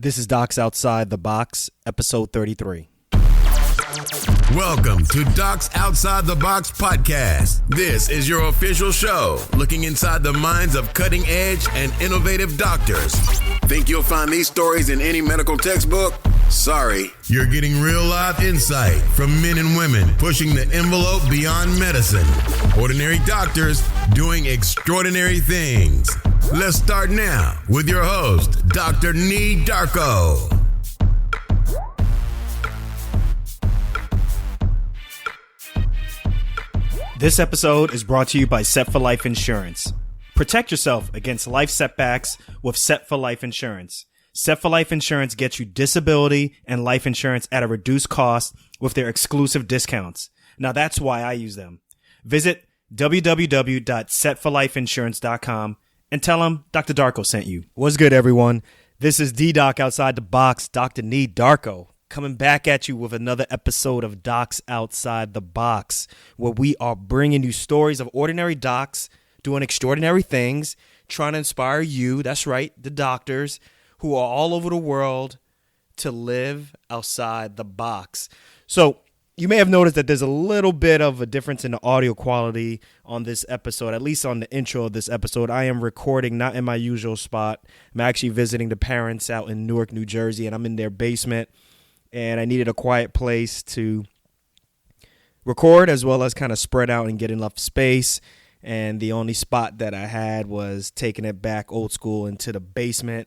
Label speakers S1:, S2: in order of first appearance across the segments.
S1: This is Docs Outside the Box, episode 33.
S2: Welcome to Docs Outside the Box podcast. This is your official show, looking inside the minds of cutting-edge and innovative doctors. Think you'll find these stories in any medical textbook? Sorry. You're getting real life insight from men and women pushing the envelope beyond medicine. Ordinary doctors doing extraordinary things. Let's start now with your host, Dr. Nee Darko.
S1: This episode is brought to you by Set for Life Insurance. Protect yourself against life setbacks with Set for Life Insurance. Set for Life Insurance gets you disability and life insurance at a reduced cost with their exclusive discounts. Now that's why I use them. Visit www.setforlifeinsurance.com and tell them Dr. Darko sent you. What's good, everyone? This is D-Doc Outside the Box, Dr. Nee Darko, coming back at you with another episode of Docs Outside the Box, where we are bringing you stories of ordinary docs doing extraordinary things, trying to inspire you, that's right, the doctors, who are all over the world to live outside the box. So you may have noticed that there's a little bit of a difference in the audio quality on this episode, at least on the intro of this episode. I am recording not in my usual spot. I'm actually visiting the parents out in Newark, New Jersey, and I'm in their basement. And I needed a quiet place to record as well as kind of spread out and get enough space. And the only spot that I had was taking it back old school into the basement.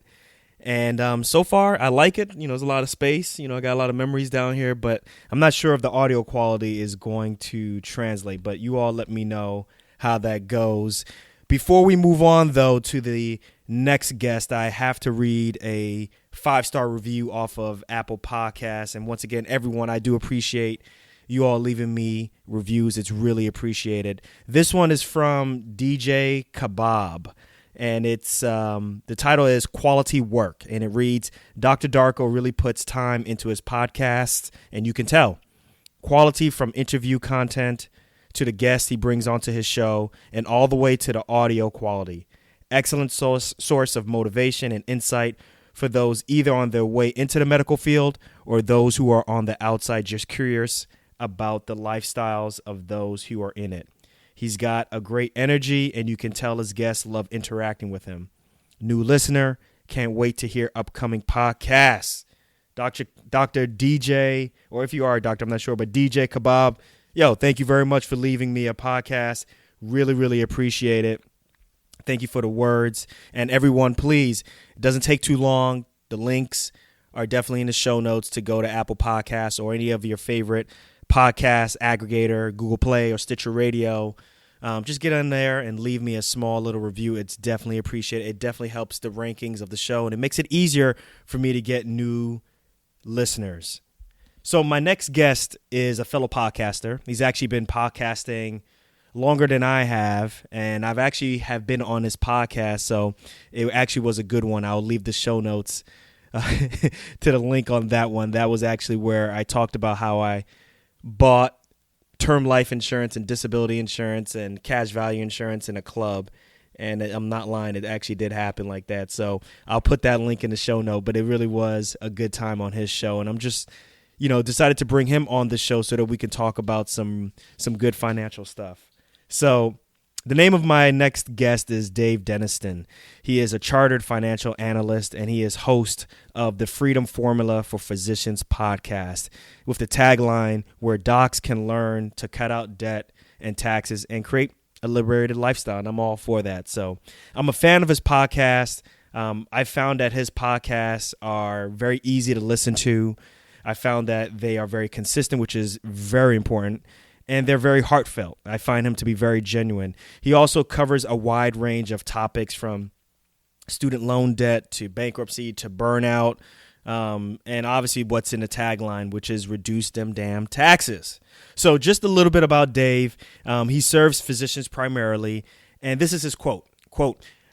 S1: And so far, I like it. You know, there's a lot of space. You know, I got a lot of memories down here, but I'm not sure if the audio quality is going to translate. But you all let me know how that goes. Before we move on, though, to the next guest, I have to read a 5-star review off of Apple Podcasts. And once again, everyone, I do appreciate you all leaving me reviews. It's really appreciated. This one is from DJ Kebab. And it's the title is Quality Work, and it reads, Dr. Darko really puts time into his podcast, and you can tell. Quality from interview content to the guests he brings onto his show, and all the way to the audio quality. Excellent source of motivation and insight for those either on their way into the medical field or those who are on the outside just curious about the lifestyles of those who are in it. He's got a great energy, and you can tell his guests love interacting with him. New listener, can't wait to hear upcoming podcasts. Dr. DJ, or if you are a doctor, I'm not sure, but DJ Kebab, yo, thank you very much for leaving me a podcast. Really, really appreciate it. Thank you for the words. And everyone, please, it doesn't take too long. The links are definitely in the show notes to go to Apple Podcasts or any of your favorite podcast aggregator, Google Play or Stitcher Radio. Just get in there and leave me a small little review. It's definitely appreciated. It definitely helps the rankings of the show, and it makes it easier for me to get new listeners. So my next guest is a fellow podcaster. He's actually been podcasting longer than I have, and I've actually have been on his podcast, so it actually was a good one. I'll leave the show notes to the link on that one. That was actually where I talked about how I bought term life insurance and disability insurance and cash value insurance in a club. And I'm not lying, it actually did happen like that. So I'll put that link in the show note, but it really was a good time on his show. And I'm just, decided to bring him on the show so that we can talk about some good financial stuff. So the name of my next guest is Dave Denniston. He is a chartered financial analyst, and he is host of the Freedom Formula for Physicians podcast with the tagline where docs can learn to cut out debt and taxes and create a liberated lifestyle. And I'm all for that. So I'm a fan of his podcast. I found that his podcasts are very easy to listen to. I found that they are very consistent, which is very important. And they're very heartfelt. I find him to be very genuine. He also covers a wide range of topics from student loan debt to bankruptcy to burnout. And obviously what's in the tagline, which is reduce them damn taxes. So just a little bit about Dave. He serves physicians primarily. And this is his quote,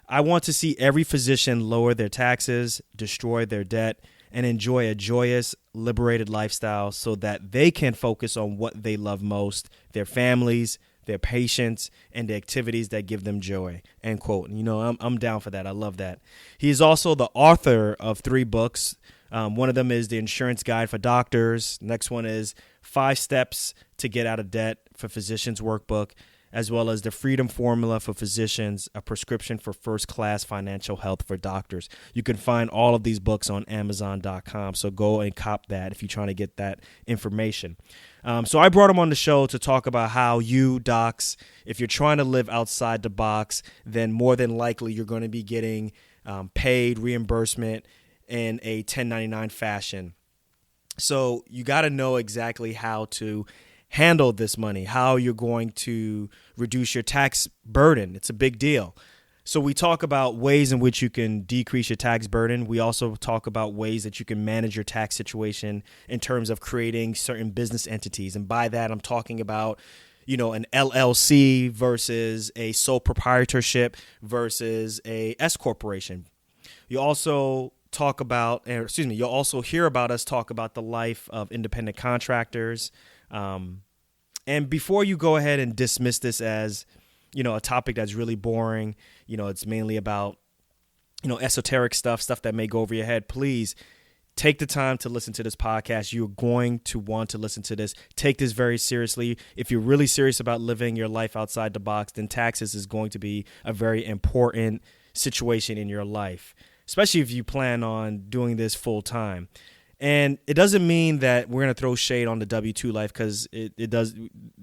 S1: I want to see every physician lower their taxes, destroy their debt, and enjoy a joyous, liberated lifestyle so that they can focus on what they love most, their families, their patients, and the activities that give them joy, end quote. And, I'm down for that. I love that. He is also the author of 3 books. One of them is The Insurance Guide for Doctors. Next one is 5 Steps to Get Out of Debt for Physicians Workbook, as well as The Freedom Formula for Physicians, a prescription for first-class financial health for doctors. You can find all of these books on Amazon.com, so go and cop that if you're trying to get that information. So I brought him on the show to talk about how you, docs, if you're trying to live outside the box, then more than likely you're going to be getting paid reimbursement in a 1099 fashion. So you got to know exactly how to handle this money, how you're going to reduce your tax burden. It's a big deal. So we talk about ways in which you can decrease your tax burden. We also talk about ways that you can manage your tax situation in terms of creating certain business entities. And by that, I'm talking about, an LLC versus a sole proprietorship versus a S corporation. You also you'll also hear about us talk about the life of independent contractors. And before you go ahead and dismiss this as, a topic that's really boring, it's mainly about, esoteric stuff that may go over your head, please take the time to listen to this podcast. You're going to want to listen to this. Take this very seriously. If you're really serious about living your life outside the box, then taxes is going to be a very important situation in your life, especially if you plan on doing this full time. And it doesn't mean that we're going to throw shade on the W-2 life, because it does.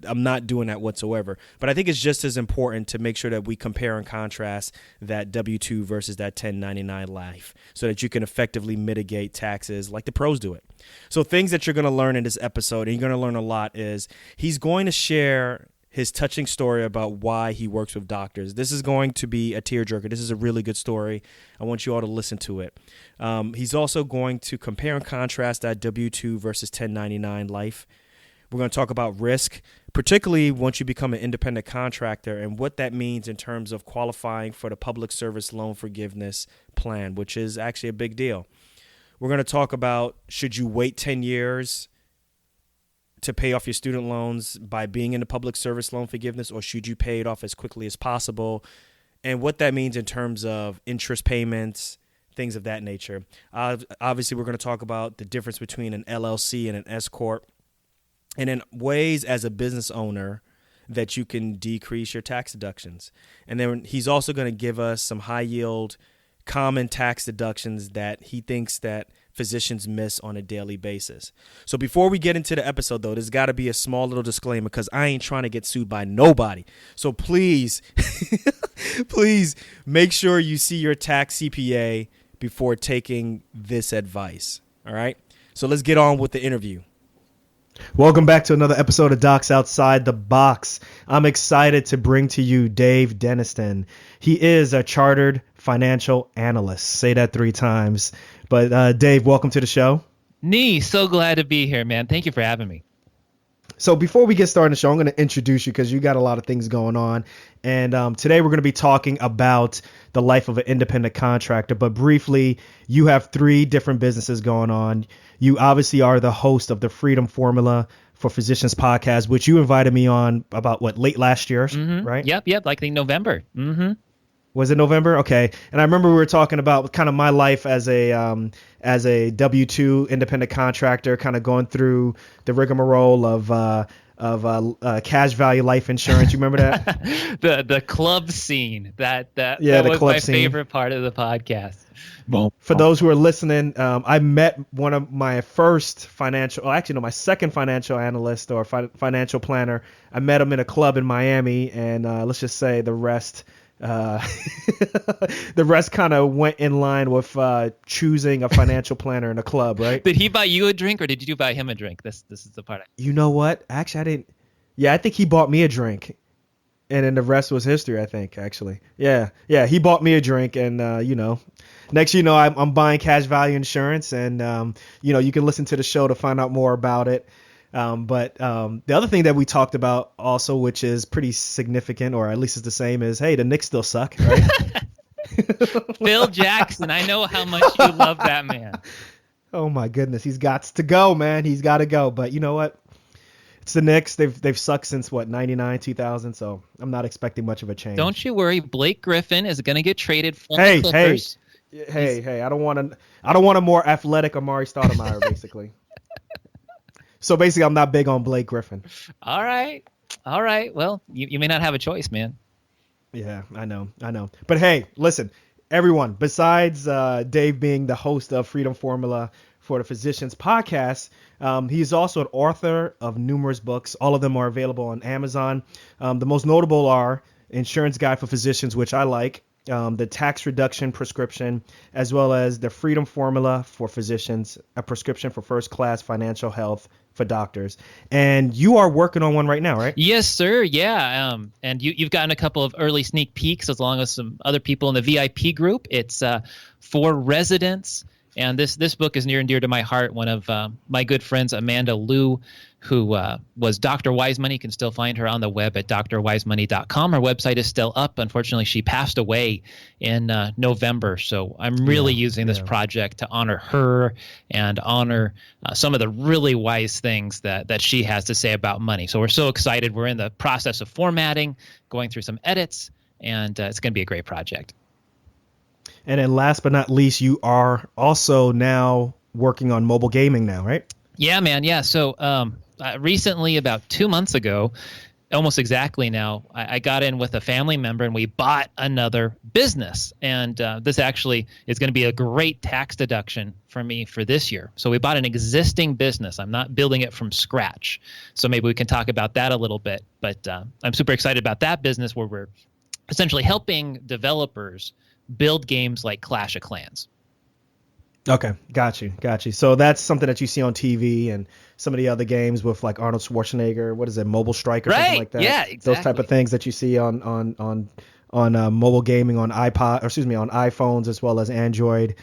S1: I'm not doing that whatsoever. But I think it's just as important to make sure that we compare and contrast that W-2 versus that 1099 life, so that you can effectively mitigate taxes like the pros do it. So things that you're going to learn in this episode, and you're going to learn a lot, is he's going to share his touching story about why he works with doctors. This is going to be a tearjerker. This is a really good story. I want you all to listen to it. He's also going to compare and contrast that W-2 versus 1099 life. We're going to talk about risk, particularly once you become an independent contractor, and what that means in terms of qualifying for the Public Service Loan Forgiveness Plan, which is actually a big deal. We're going to talk about, should you wait 10 years to pay off your student loans by being in the public service loan forgiveness, or should you pay it off as quickly as possible, and what that means in terms of interest payments, things of that nature. Obviously, we're going to talk about the difference between an LLC and an S corp, and then ways as a business owner that you can decrease your tax deductions. And then he's also going to give us some high yield common tax deductions that he thinks that physicians miss on a daily basis. So before we get into the episode, though, there's got to be a small little disclaimer, because I ain't trying to get sued by nobody. So please, please make sure you see your tax CPA before taking this advice. All right. So let's get on with the interview.
S3: Welcome back to another episode of Docs Outside the Box. I'm excited to bring to you Dave Denniston. He is a chartered financial analyst. Say that 3 times. But Dave, welcome to the show.
S4: Nee, so glad to be here, man. Thank you for having me.
S3: So before we get started on the show, I'm going to introduce you, because you got a lot of things going on. And today we're going to be talking about the life of an independent contractor. But briefly, you have 3 different businesses going on. You obviously are the host of the Freedom Formula for Physicians podcast, which you invited me on about, late last year, right?
S4: Yep, like in November. Mm-hmm.
S3: Was it November? Okay. And I remember we were talking about kind of my life as a W-2 independent contractor, kind of going through the rigmarole of cash value life insurance. You remember that?
S4: the club scene. That
S3: the
S4: was
S3: club
S4: my
S3: scene.
S4: favorite part of the podcast.
S3: For those who are listening, I met one of my my second financial analyst or financial planner. I met him in a club in Miami, and let's just say the rest kind of went in line with choosing a financial planner in a club, right?
S4: Did he buy you a drink, or did you buy him a drink? This is the part.
S3: You know what? Actually, I didn't. Yeah, I think he bought me a drink, and then the rest was history, I think, actually. Yeah, he bought me a drink, and, next I'm buying cash value insurance, and, you can listen to the show to find out more about it. But the other thing that we talked about also, which is pretty significant, or at least it's the same, is, hey, the Knicks still suck, right?
S4: Phil Jackson, I know how much you love that man.
S3: Oh, my goodness. He's got to go, man. He's got to go. But you know what? It's the Knicks. They've sucked since what, 99, 2000. So I'm not expecting much of a change.
S4: Don't you worry. Blake Griffin is going to get traded from
S3: Hey,
S4: the Clippers.
S3: Hey! I don't want a more athletic Amari Stoudemire, basically. So basically, I'm not big on Blake Griffin.
S4: All right. Well, you may not have a choice, man.
S3: Yeah, I know. But hey, listen, everyone. Besides Dave being the host of Freedom Formula for the Physicians podcast, he's also an author of numerous books. All of them are available on Amazon. The most notable are Insurance Guide for Physicians, which I like, the Tax Reduction Prescription, as well as the Freedom Formula for Physicians, a prescription for first-class financial health for doctors. And you are working on one right now, right?
S4: Yes, sir. Yeah. And you've gotten a couple of early sneak peeks as long as some other people in the VIP group. It's for residents. And this book is near and dear to my heart. One of my good friends, Amanda Liu, who was Dr. Wise Money. You can still find her on the web at drwisemoney.com. Her website is still up. Unfortunately, she passed away in November. So I'm really using this project to honor her and honor some of the really wise things that she has to say about money. So we're so excited. We're in the process of formatting, going through some edits, and it's going to be a great project.
S3: And then last but not least, you are also now working on mobile gaming now, right?
S4: Yeah, man. Yeah. So recently, about 2 months ago, almost exactly now, I got in with a family member and we bought another business. And this actually is going to be a great tax deduction for me for this year. So we bought an existing business. I'm not building it from scratch. So maybe we can talk about that a little bit. But I'm super excited about that business where we're essentially helping developers build games like Clash of Clans.
S3: Okay, got you. So that's something that you see on TV and some of the other games with like Arnold Schwarzenegger. What is it, Mobile Strike or something like that?
S4: Yeah, exactly.
S3: Those type of things that you see on mobile gaming on iPhones as well as Android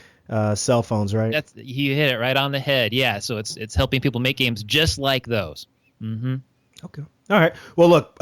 S3: cell phones, right?
S4: You hit it right on the head. Yeah, so it's helping people make games just like those. Mm-hmm.
S3: Okay. All right. Well, look,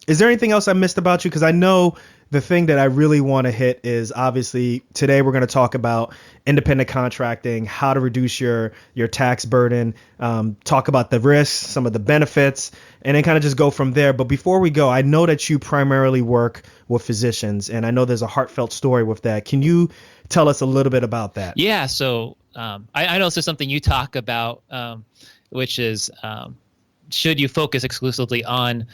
S3: is there anything else I missed about you? Because I know the thing that I really want to hit is obviously today we're going to talk about independent contracting, how to reduce your tax burden, talk about the risks, some of the benefits, and then kind of just go from there. But before we go, I know that you primarily work with physicians, and I know there's a heartfelt story with that. Can you tell us a little bit about that?
S4: Yeah. So I know this is something you talk about, which is should you focus exclusively on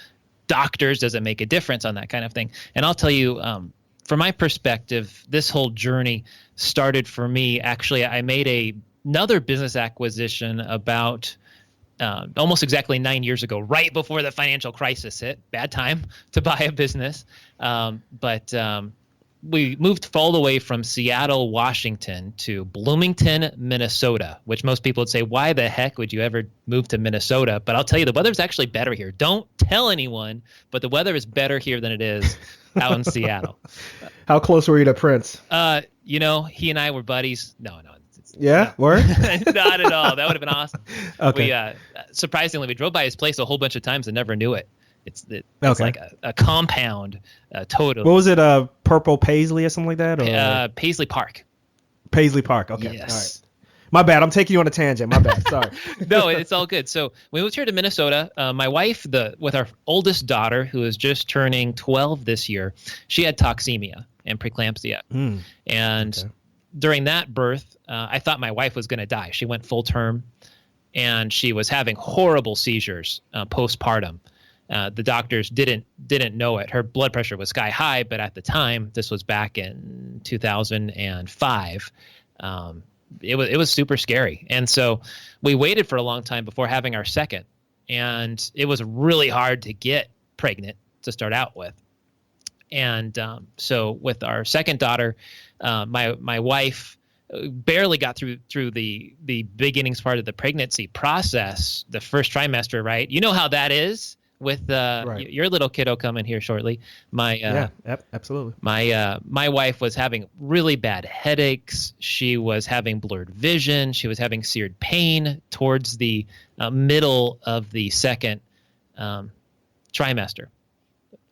S4: doctors? Does it make a difference on that kind of thing? And I'll tell you, from my perspective, this whole journey started for me. Actually, I made another business acquisition about almost exactly 9 years ago, right before the financial crisis hit. Bad time to buy a business. But we moved all the way from Seattle, Washington to Bloomington, Minnesota, which most people would say, why the heck would you ever move to Minnesota? But I'll tell you, the weather's actually better here. Don't tell anyone, but the weather is better here than it is out in Seattle.
S3: How close were you to Prince?
S4: He and I were buddies. No.
S3: Yeah, were?
S4: Not at all. That would have been awesome.
S3: Okay.
S4: Surprisingly, we drove by his place a whole bunch of times and never knew it. It's like a compound, totally.
S3: What was it, Purple Paisley or something like that? Or?
S4: Paisley Park.
S3: Paisley Park, okay.
S4: Yes.
S3: All right. My bad. I'm taking you on a tangent. My bad. Sorry.
S4: No, it's all good. So we moved here to Minnesota. My wife, with our oldest daughter, who is just turning 12 this year, she had toxemia and preeclampsia. And during that birth, I thought my wife was going to die. She went full term, and she was having horrible seizures postpartum. The doctors didn't know it. Her blood pressure was sky high, but at the time, this was back in 2005. It was super scary, and so we waited for a long time before having our second, and it was really hard to get pregnant to start out with. And so with our second daughter, my wife barely got through the beginnings part of the pregnancy process, the first trimester, right? You know how that is with your little kiddo coming here shortly.
S3: Absolutely.
S4: My wife was having really bad headaches. She was having blurred vision. She was having seared pain towards the middle of the second trimester,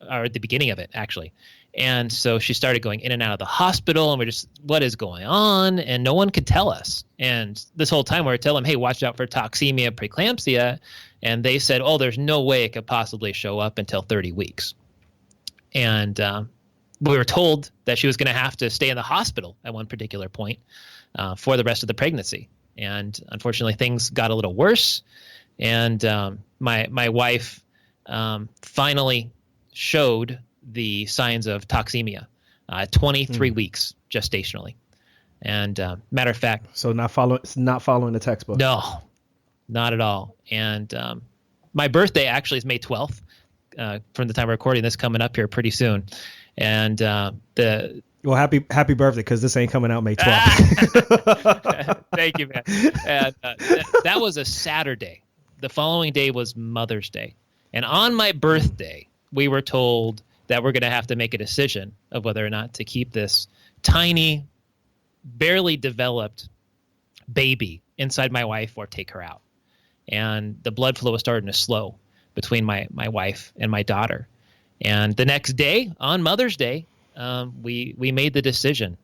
S4: or at the beginning of it, actually. And so she started going in and out of the hospital, and we're just, what is going on? And no one could tell us. And this whole time we were telling them, hey, watch out for toxemia, preeclampsia. And they said, oh, there's no way it could possibly show up until 30 weeks. And we were told that she was going to have to stay in the hospital at one particular point for the rest of the pregnancy. And unfortunately, things got a little worse. And my wife finally showed the signs of toxemia, 23 weeks gestationally. And matter of fact,
S3: so not following the textbook.
S4: No, not at all. And my birthday actually is May 12th. From the time we're recording this, coming up here pretty soon. And
S3: well, happy birthday, because this ain't coming out May 12th.
S4: Thank you, man. And that was a Saturday. The following day was Mother's Day. And on my birthday, we were told that we're going to have to make a decision of whether or not to keep this tiny, barely developed baby inside my wife or take her out. And the blood flow was starting to slow between my wife and my daughter. And the next day, on Mother's Day, we made the decision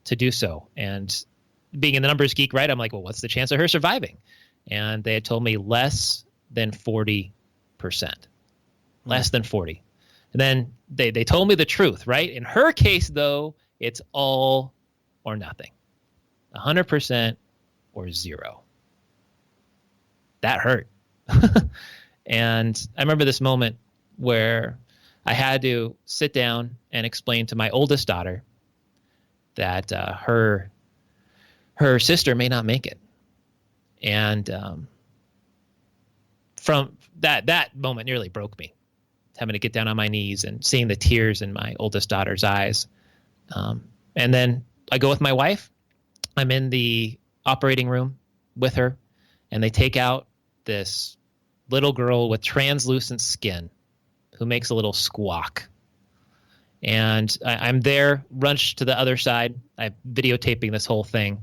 S4: to do so. And being a numbers geek, right, I'm like, well, what's the chance of her surviving? And they had told me less than 40%. Less than 40. And then they told me the truth, right? In her case, though, it's all or nothing. 100% or zero. That hurt. And I remember this moment where I had to sit down and explain to my oldest daughter that her sister may not make it. And from that moment nearly broke me, having to get down on my knees and seeing the tears in my oldest daughter's eyes. And then I go with my wife. I'm in the operating room with her, and they take out this little girl with translucent skin who makes a little squawk. And I'm there, runched to the other side. I'm videotaping this whole thing.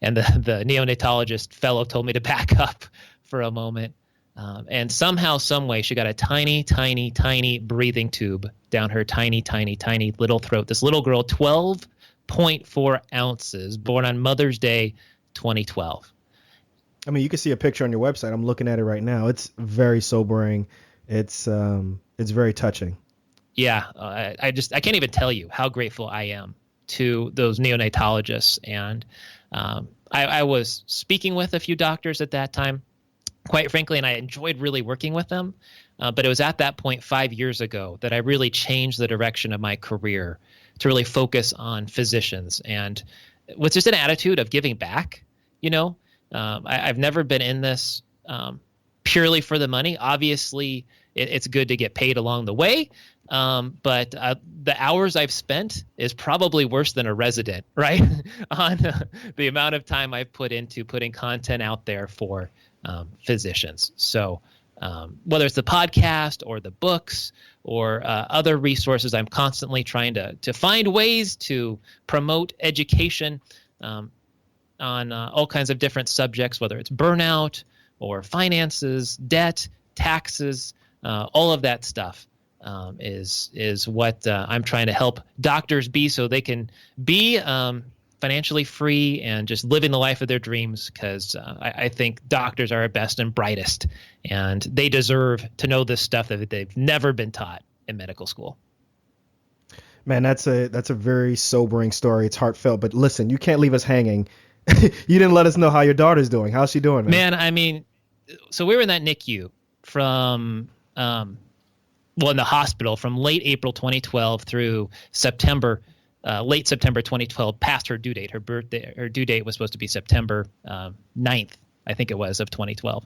S4: And the neonatologist fellow told me to back up for a moment. And somehow, some way, she got a tiny, tiny, tiny breathing tube down her tiny, tiny, tiny little throat. This little girl, 12.4 ounces, born on Mother's Day, 2012.
S3: I mean, you can see a picture on your website. I'm looking at it right now. It's very sobering. It's very touching.
S4: Yeah, I can't even tell you how grateful I am to those neonatologists. And I was speaking with a few doctors at that time, quite frankly, and I enjoyed really working with them. But it was at that point 5 years ago that I really changed the direction of my career to really focus on physicians, and with just an attitude of giving back. I've never been in this purely for the money. Obviously, it's good to get paid along the way. But the hours I've spent is probably worse than a resident, right? On the amount of time I've put into putting content out there for physicians. So whether it's the podcast or the books or other resources, I'm constantly trying to find ways to promote education on all kinds of different subjects, whether it's burnout or finances, debt, taxes, all of that stuff. Is what I'm trying to help doctors be, so they can be financially free and just living the life of their dreams, because I think doctors are our best and brightest, and they deserve to know this stuff that they've never been taught in medical school.
S3: Man, that's a very sobering story. It's heartfelt, but listen, you can't leave us hanging. You didn't let us know how your daughter's doing. How's she doing, man?
S4: Man, I mean, so we were in that NICU from in the hospital from late April 2012 through late September 2012, past her due date. Her due date was supposed to be September 9th, I think it was, of 2012.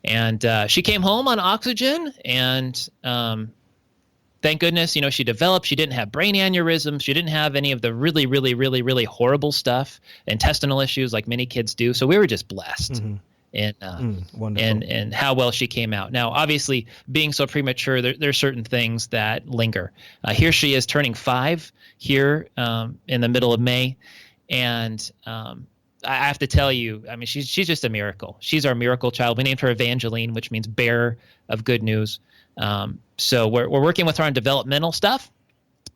S4: And she came home on oxygen, and thank goodness, she developed. She didn't have brain aneurysms. She didn't have any of the really, really, really, really horrible stuff, intestinal issues like many kids do. So we were just blessed. Mm-hmm. And how well she came out. Now, obviously, being so premature, there's certain things that linger. Here she is turning 5 here in the middle of May, and I have to tell you, I mean, she's just a miracle. She's our miracle child. We named her Evangeline, which means bearer of good news. So we're working with her on developmental stuff.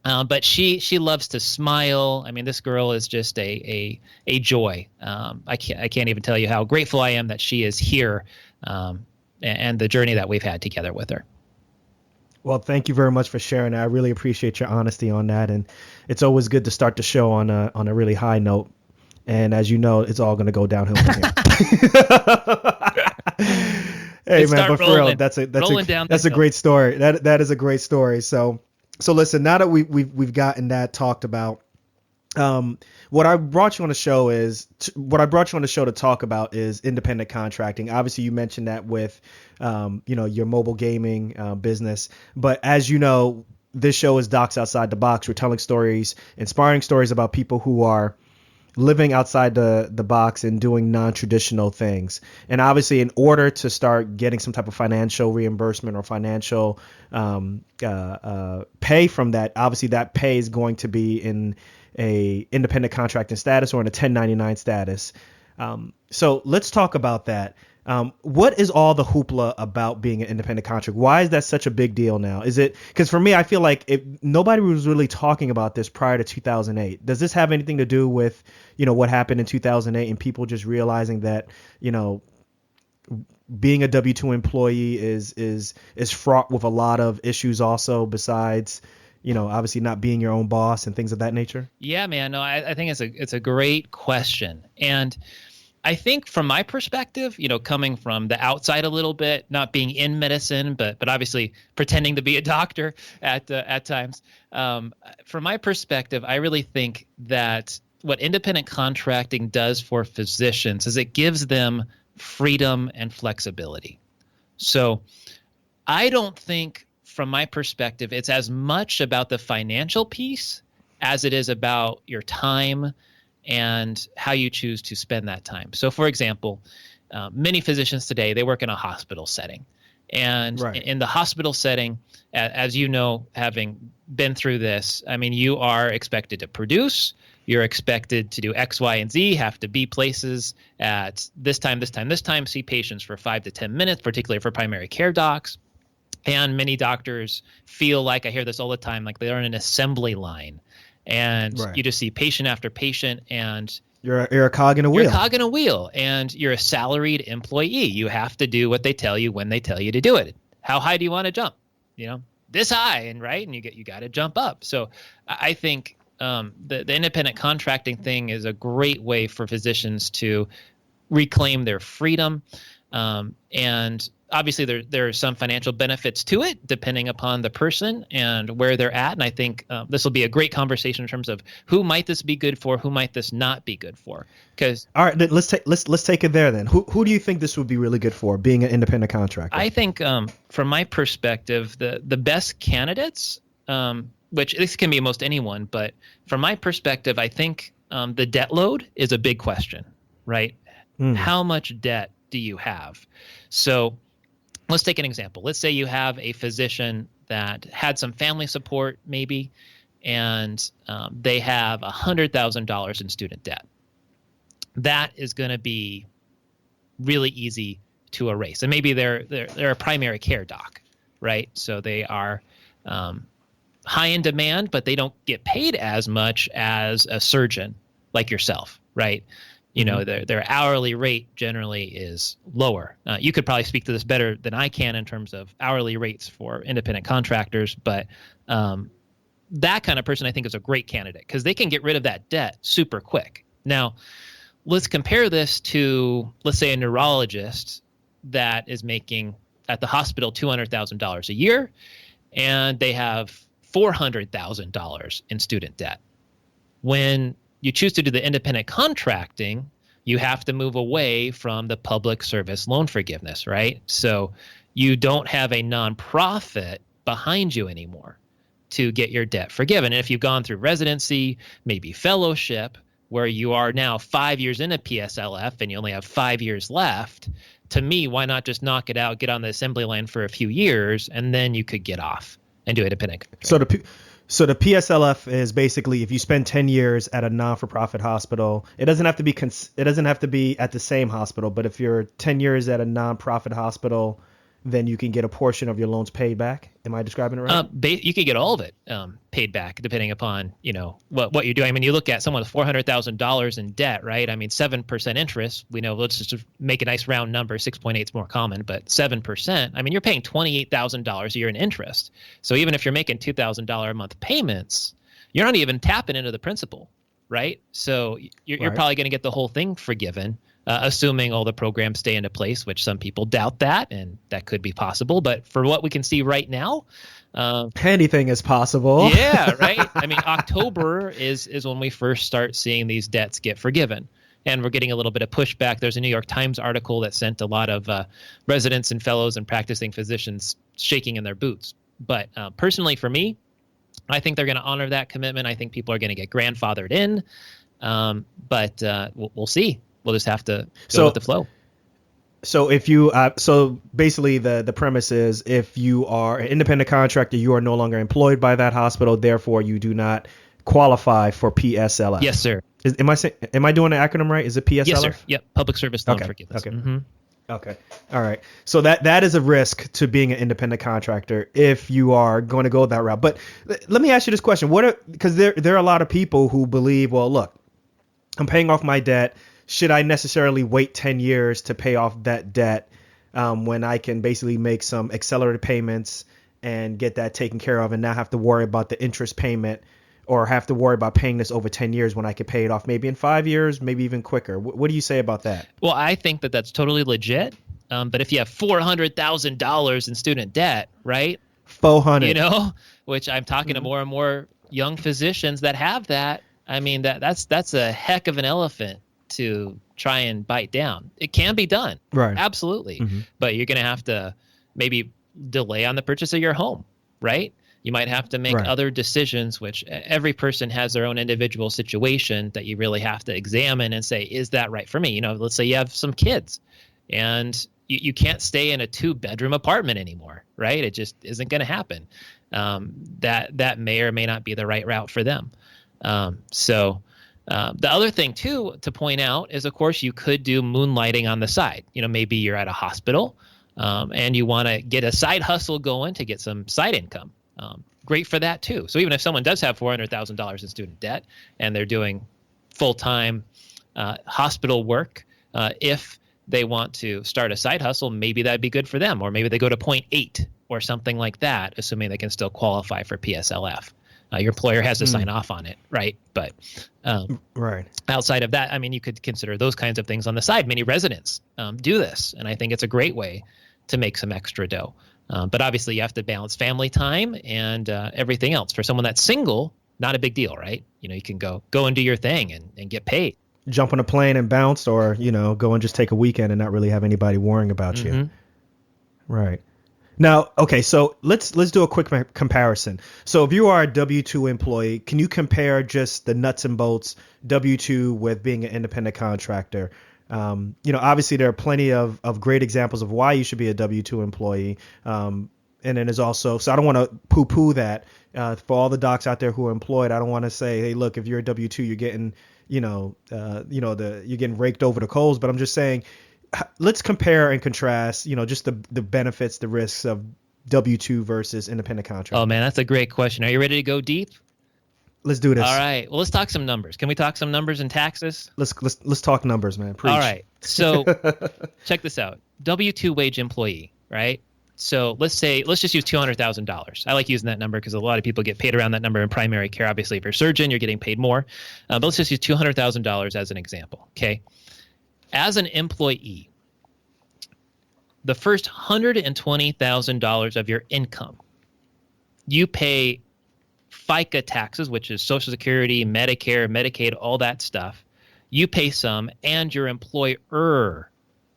S4: But she loves to smile. I mean, this girl is just a joy. I can't even tell you how grateful I am that she is here and the journey that we've had together with her.
S3: Well, thank you very much for sharing that. I really appreciate your honesty on that. And it's always good to start the show on a really high note. And as you know, it's all going to go downhill from here. Hey man, but for real, that's a great story. That is a great story. So listen, now that we've gotten that talked about, what I brought you on the show to talk about is independent contracting. Obviously, you mentioned that with your mobile gaming business, but as you know, this show is Docs Outside the Box. We're telling stories, inspiring stories about people who are living outside the box and doing non-traditional things. And obviously, in order to start getting some type of financial reimbursement or financial pay from that, obviously that pay is going to be in a independent contracting status or in a 1099 status. So let's talk about that. What is all the hoopla about being an independent contractor? Why is that such a big deal now? Is it because for me, I feel like nobody was really talking about this prior to 2008. Does this have anything to do with, what happened in 2008 and people just realizing that, being a W-2 employee is fraught with a lot of issues also besides, obviously not being your own boss and things of that nature?
S4: Yeah, man. No, I think it's a great question. And I think from my perspective, coming from the outside a little bit, not being in medicine, but obviously pretending to be a doctor at times. From my perspective, I really think that what independent contracting does for physicians is it gives them freedom and flexibility. So I don't think, from my perspective, it's as much about the financial piece as it is about your time and how you choose to spend that time. So, for example, many physicians today, they work in a hospital setting. And in the hospital setting, as you know, having been through this, I mean, you are expected to produce, you're expected to do X, Y, and Z, have to be places at this time, see patients for 5 to 10 minutes, particularly for primary care docs. And many doctors feel like, I hear this all the time, like they're in an assembly line. And you just see patient after patient, and
S3: you're a cog in a wheel.
S4: You're a cog in a wheel, and you're a salaried employee. You have to do what they tell you when they tell you to do it. How high do you want to jump? This high, and you got to jump up. So I think the independent contracting thing is a great way for physicians to reclaim their freedom, and obviously, there are some financial benefits to it, depending upon the person and where they're at. And I think this will be a great conversation in terms of who might this be good for, who might this not be good for. Because
S3: all right, let's take it there then. Who do you think this would be really good for, being an independent contractor?
S4: I think, from my perspective, the best candidates, which this can be most anyone, but from my perspective, I think the debt load is a big question, right? How much debt do you have? So let's take an example. Let's say you have a physician that had some family support maybe, and they have $100,000 in student debt. That is going to be really easy to erase. And maybe they're a primary care doc, right? So they are high in demand, but they don't get paid as much as a surgeon like yourself, right? Their hourly rate generally is lower. You could probably speak to this better than I can in terms of hourly rates for independent contractors, but that kind of person I think is a great candidate because they can get rid of that debt super quick. Now, let's compare this to, let's say, a neurologist that is making at the hospital $200,000 a year, and they have $400,000 in student debt. When you choose to do the independent contracting, you have to move away from the public service loan forgiveness, right? So you don't have a nonprofit behind you anymore to get your debt forgiven. And if you've gone through residency, maybe fellowship, where you are now 5 years into PSLF and you only have 5 years left, to me, why not just knock it out, get on the assembly line for a few years, and then you could get off and do independent contracting.
S3: So the PSLF is basically if you spend 10 years at a non-for-profit hospital, it doesn't have to be at the same hospital, but if you're 10 years at a non-profit hospital then you can get a portion of your loans paid back. Am I describing it right?
S4: You could get all of it paid back, depending upon what you're doing. I mean, you look at someone with $400,000 in debt, right? I mean, 7% interest. We know, let's just make a nice round number. 6.8 is more common, but 7%. I mean, you're paying $28,000 a year in interest. So even if you're making $2,000 a month payments, you're not even tapping into the principal, right? So you're probably going to get the whole thing forgiven. Assuming all the programs stay into place, which some people doubt that, and that could be possible. But for what we can see right now,
S3: anything is possible.
S4: Yeah, right. I mean, October is when we first start seeing these debts get forgiven, and we're getting a little bit of pushback. There's a New York Times article that sent a lot of residents and fellows and practicing physicians shaking in their boots. But personally, for me, I think they're going to honor that commitment. I think people are going to get grandfathered in, but we'll see. We'll just have to go with the flow.
S3: So if you, so basically the premise is if you are an independent contractor, you are no longer employed by that hospital. Therefore, you do not qualify for PSLF.
S4: Yes, sir.
S3: Am I doing the acronym right? Is it PSLF?
S4: Yes, sir. Yep. Public Service Loan Forgiveness.
S3: Okay.
S4: Mm-hmm.
S3: Okay. All right. So that is a risk to being an independent contractor if you are going to go that route. But let me ask you this question. Because there are a lot of people who believe, well, look, I'm paying off my debt. Should I necessarily wait 10 years to pay off that debt when I can basically make some accelerated payments and get that taken care of and not have to worry about the interest payment or have to worry about paying this over 10 years when I could pay it off maybe in 5 years, maybe even quicker? What do you say about that?
S4: Well, I think that that's totally legit. But if you have $400,000 in student debt, right?
S3: 400.
S4: Which I'm talking to more and more young physicians that have that. I mean, that's a heck of an elephant to try and bite down. It can be done.
S3: Right.
S4: Absolutely.
S3: Mm-hmm.
S4: But you're going to have to maybe delay on the purchase of your home, right? You might have to make other decisions, which every person has their own individual situation that you really have to examine and say, is that right for me? Let's say you have some kids and you can't stay in a 2-bedroom apartment anymore, right? It just isn't going to happen. That may or may not be the right route for them. The other thing, too, to point out is, of course, you could do moonlighting on the side. Maybe you're at a hospital and you want to get a side hustle going to get some side income. Great for that, too. So even if someone does have $400,000 in student debt and they're doing full-time hospital work, if they want to start a side hustle, maybe that'd be good for them. Or maybe they go to 0.8 or something like that, assuming they can still qualify for PSLF. Your employer has to sign off on it, right? But outside of that, I mean, you could consider those kinds of things on the side. Many residents do this, and I think it's a great way to make some extra dough. But obviously, you have to balance family time and everything else. For someone that's single, not a big deal, right? You can go and do your thing and get paid.
S3: Jump on a plane and bounce, or go and just take a weekend and not really have anybody worrying about you. Right. Now, okay, so let's do a quick comparison. So if you are a W-2 employee, can you compare just the nuts and bolts W-2 with being an independent contractor? Obviously there are plenty of great examples of why you should be a W-2 employee. And then there's also, so I don't want to poo-poo that for all the docs out there who are employed. I don't want to say, hey, look, if you're a W-2, you're getting, you're getting raked over the coals. But I'm just saying, let's compare and contrast, just the benefits, the risks of W-2 versus independent contractor.
S4: Oh, man, that's a great question. Are you ready to go deep?
S3: Let's do this.
S4: All right. Well, let's talk some numbers. Can we talk some numbers and taxes?
S3: Let's talk numbers, man. Preach.
S4: All right. So check this out. W-2 wage employee, right? So let's just use $200,000. I like using that number because a lot of people get paid around that number in primary care. Obviously, if you're a surgeon, you're getting paid more. But let's just use $200,000 as an example, okay? As an employee, the first $120,000 of your income, you pay FICA taxes, which is Social Security, Medicare, Medicaid, all that stuff. You pay some, and your employer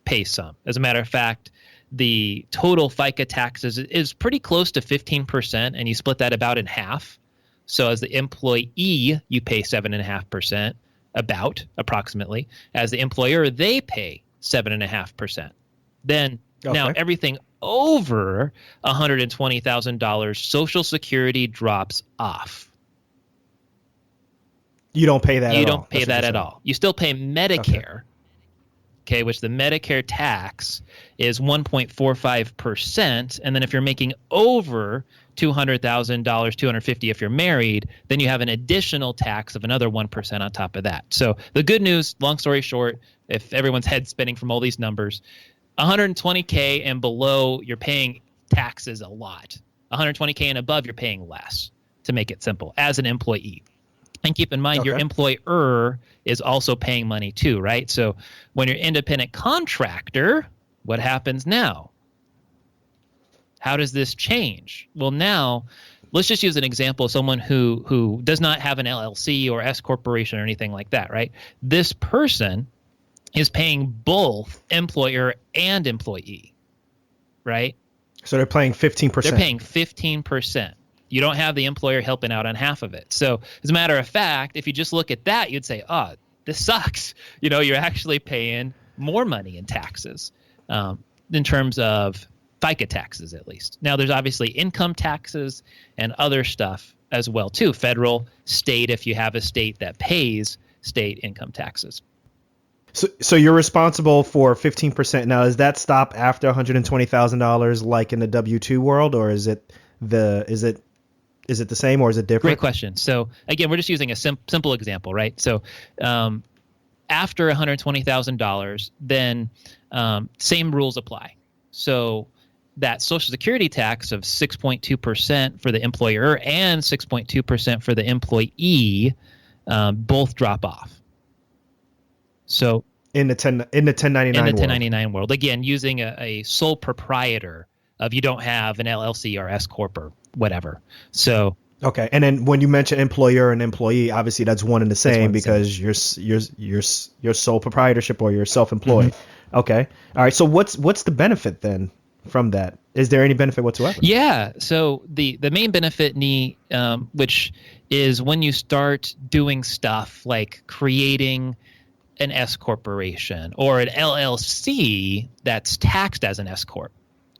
S4: pays some. As a matter of fact, the total FICA taxes is pretty close to 15%, and you split that about in half. So as the employee, you pay 7.5%. Approximately. As the employer, they pay 7.5%. Then now everything over $120,000, Social Security drops off.
S3: You don't pay that at all.
S4: You don't pay that at all. You still pay Medicare. okay, which the Medicare tax is 1.45%. And then if you're making over $200,000, $250 if you're married, then you have an additional tax of another 1% on top of that. So the good news, long story short, if everyone's head spinning from all these numbers, 120K and below, you're paying taxes a lot. 120K and above, you're paying less, to make it simple, as an employee. And keep in mind, your employer is also paying money too, right? So when you're independent contractor, what happens now? How does this change? Well, now let's just use an example of someone who does not have an LLC or S corporation or anything like that, right? This person is paying both employer and employee, right?
S3: So they're paying 15%.
S4: They're paying 15%. You don't have the employer helping out on half of it. So as a matter of fact, if you just look at that, you'd say, oh, this sucks. You're actually paying more money in taxes in terms of FICA taxes, at least. Now, there's obviously income taxes and other stuff as well, too. Federal, state, if you have a state that pays state income taxes.
S3: So you're responsible for 15%. Now, does that stop after $120,000 like in the W-2 world, or is it the same, or is it different?
S4: Great question. So again, we're just using a simple example, right? So after $120,000, then same rules apply. So that Social Security tax of 6.2% for the employer and 6.2% for the employee both drop off. So
S3: in the 1099
S4: world, again, using a sole proprietor of you don't have an LLC or S corp or whatever. So
S3: okay, and then when you mention employer and employee, obviously that's one and the same because you're sole proprietorship or you're self-employed. Mm-hmm. Okay, all right. So what's the benefit then from that? Is there any benefit whatsoever?
S4: Yeah. So the main benefit, which is when you start doing stuff like creating an S corporation or an LLC that's taxed as an S corp.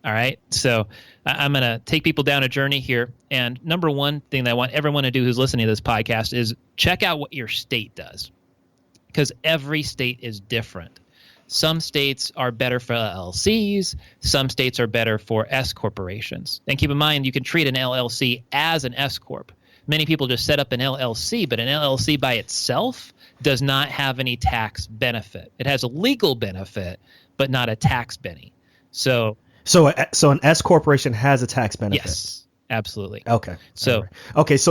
S4: All right. So I'm going to take people down a journey here. And number one thing that I want everyone to do who's listening to this podcast is check out what your state does, because every state is different. Some states are better for LLCs. Some states are better for S corporations. And keep in mind, you can treat an LLC as an S corp. Many people just set up an LLC, but an LLC by itself does not have any tax benefit. It has a legal benefit, but not a tax benefit. So an S corporation has a tax benefit. Yes, absolutely.
S3: Okay.
S4: So